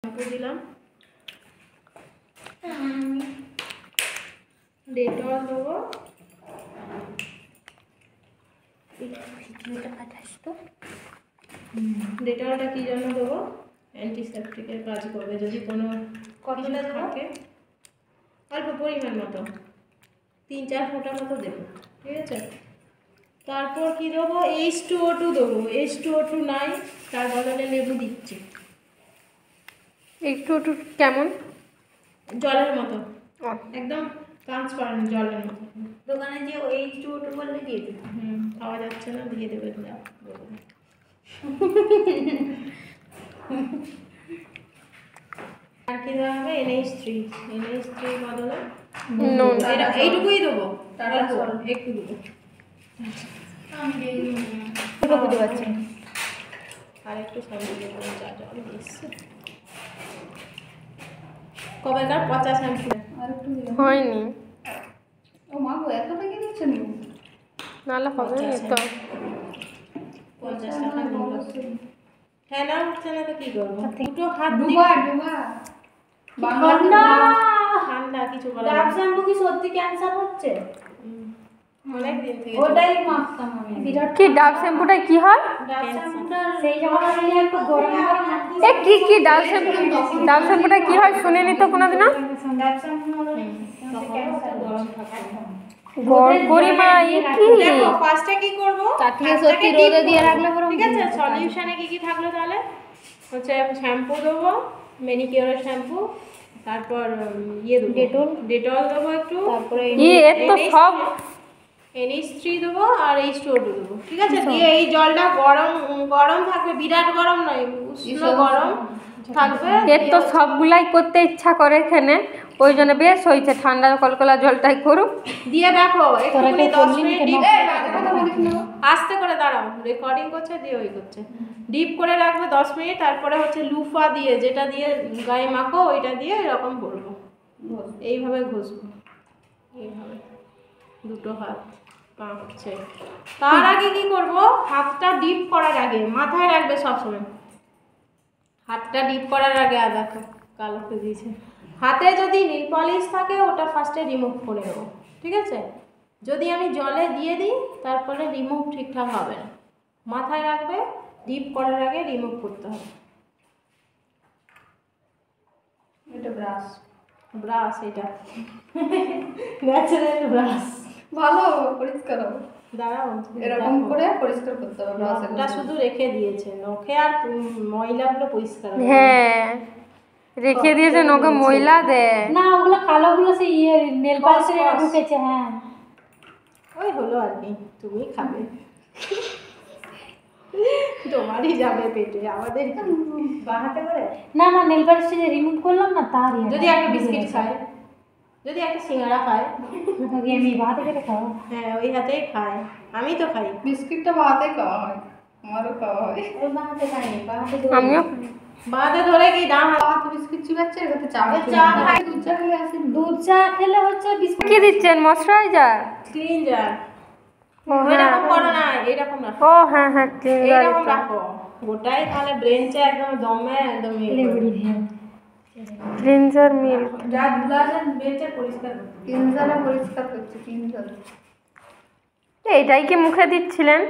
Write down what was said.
Shampoo দিলাম, Dettol দেবো, ডেটলটা কী জন্য দেবো, অ্যান্টিসেপটিকের কাজ করবে যদি কোনো কতটা থাকে, অল্প পরিমাণ মতো 3-4 ফোঁটা মতো দেবো, ঠিক আছে। তারপর কি দেবো, H2O2 দেবো। H2O2 নাই, তার বদলে লেবু দিচ্ছি। H2O2 কেমন? জলের মতো, একদম ট্রান্সপারেন্ট জলের মতো। দোকানে যে H2O2 বললে দিয়ে দিতে। খাওয়া যাচ্ছে না, দিয়ে দেবে না। আর কি দেওয়া হবে, NH3 বদলে এইটুকুই দেবো, তারপর একটু দেবো, বুঝতে পারছি। আর একটু শ্যাম্পু দেবো, যা জল দিচ্ছে। কবেকার পচা শ্যাম্পু হয়নি, ও মা গো এত টাকা দিচ্ছে নি, নাহলে হবে না তো। 50 টাকা নিল। হ্যাঁ না, উঠছে না তো কি করবো, দুটো হাত ডুবা বাংলা ঠান্ডা কিছু বলা ডাব শ্যাম্পু কি সত্যি ক্যান্সার হচ্ছে? অনেক দিন থেকে ওটাই মাখতাম আমি। কি ডাব শ্যাম্পুটা কি হয়? ডাব শ্যাম্পুটা সেই জায়গাটা নিয়ে একটু গরম গরম এ কি ডাব শ্যাম্পুটা কি হয় শুনিনি তো কোনোদিনও। ডাব শ্যাম্পু মনে ক্যান্সার গরম থাকে। গরিমা কি দেখো ফার্স্টে কি করব, কাটিয়ে সত্যি রোদে দিয়ে রাখলে বরং ঠিক আছে। সলিউশনে কি কি থাকলো তাহলে, হচ্ছে শ্যাম্পু দেবো, ম্যানিকিওরের শ্যাম্পু, তারপর ইয়ে দেবো, ডেটল দেবো একটু, তারপরে এর তো সব NH3 দেবো আর H2O2 দেবো, ঠিক আছে। দিয়ে এই জলটা গরম থাকবে, বিরাট গরম নয়, উষ্ণ গরম থাকবে। এর তো সবগুলাই করতে ইচ্ছা করে এখানে, ওই জন্য বেশ হয়েছে ঠান্ডা কলকলা জলটাই করুক। দিয়ে দেখো একটুখানি 10 মিনিট ডিপ, আস্তে করে দাঁড়াও, রেকর্ডিং করছে দিয়ে ওই করছে, ডিপ করে রাখবে 10 মিনিট। তারপরে হচ্ছে লুফা দিয়ে, যেটা দিয়ে গায়ে মাখো ওইটা দিয়ে এরকম করবো, এইভাবে ঘষবো, এইভাবে দুটো হাত কাঁপছে। তার আগে কি করব, হাতটা ডিপ করার আগে মাথায় রাখবে সবসময়, হাতটা ডিপ করার আগে দেখো কালো করে দিয়েছে, হাতে যদি নীল পলিশ থাকে ওটা ফার্স্টে রিমুভ করে নেবো, ঠিক আছে। যদি আমি জলে দিয়ে দিই তারপরে রিমুভ ঠিকঠাক হবে না, মাথায় রাখবে ডিপ করার আগে রিমুভ করতে হবে। এটা ব্রাশ এটা ন্যাচারাল ব্রাশ, ভালো পরিষ্কার হবে। দাঁড়াও এরকম করে পরিষ্কার করতে হবে। নখটা শুধু রেখে দিয়েছে, নখে আর ময়লাগুলো পরিষ্কার হবে। হ্যাঁ রেখে দিয়েছে, নখে ময়লা দেয় না, ওগুলো কালোগুলো সেই নেল পলিশে ঢুকেছে। হ্যাঁ ওই হলো আর কি, তুমি খাবে, তোমারই যাবে পেটে, আমাদের বানাতে করে। না নেল পলিশটা যে রিমুভ করলাম না তার যদি একটা বিস্কিট খায়, যদি একটা সিঙ্গাড়া খায়, আমি ভাতে করে খাবো। হ্যাঁ ওই হাতেই খায়, আমি তো খাই বিস্কিটটা ভাতে খাওয়া হয়, আমারও খাওয়া হয়। ওই ভাতে খাইনি, ভাতে আমিও বাঁধে ধরে কি ডান ভাতে বিস্কিট চুবাচ্ছে, এটাতে চা খাই। দুধ চা খেলে হচ্ছে বিস্কিট। কি দিচ্ছেন, ময়শ্চারাইজার? ক্লিনজার। ও হ্যাঁ, এরকম করো না, এইরকম রাখো, ও হ্যাঁ হ্যাঁ ক্লিনজার। এইরকম রাখো গোটাই, তাহলে ব্রেনটা একদম দমে একদম ক্লিনজার মিল্ক। যা ধুলা আছে বেঁচে পরিষ্কার করো, ক্লিনজারে পরিষ্কার করছে ক্লিনজার। এইটাই কি মুখে দিচ্ছিলেন?